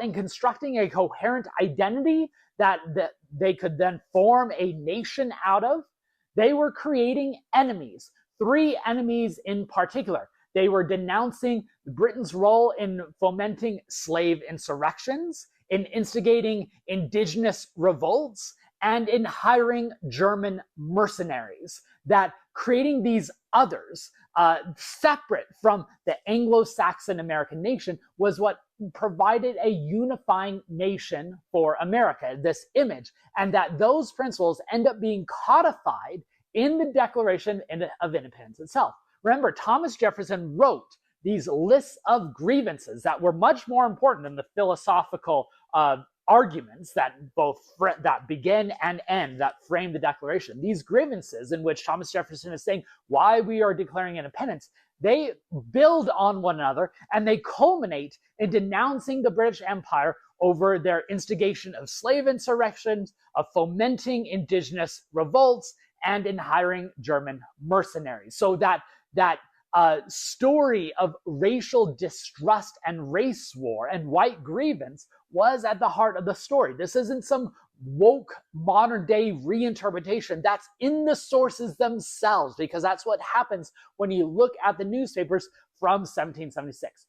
in constructing a coherent identity that they could then form a nation out of, they were creating enemies, 3 enemies in particular. They were denouncing Britain's role in fomenting slave insurrections, in instigating indigenous revolts, and in hiring German mercenaries. That creating these others, separate from the Anglo-Saxon American nation, was what provided a unifying nation for America, this image, and that those principles end up being codified in the Declaration of Independence itself. Remember, Thomas Jefferson wrote these lists of grievances that were much more important than the philosophical arguments that that begin and end, that frame the Declaration. These grievances, in which Thomas Jefferson is saying why we are declaring independence, they build on one another, and they culminate in denouncing the British Empire over their instigation of slave insurrections, of fomenting indigenous revolts, and in hiring German mercenaries. So that story of racial distrust and race war and white grievance was at the heart of the story. This isn't some woke modern day reinterpretation. That's in the sources themselves, because that's what happens when you look at the newspapers from 1776.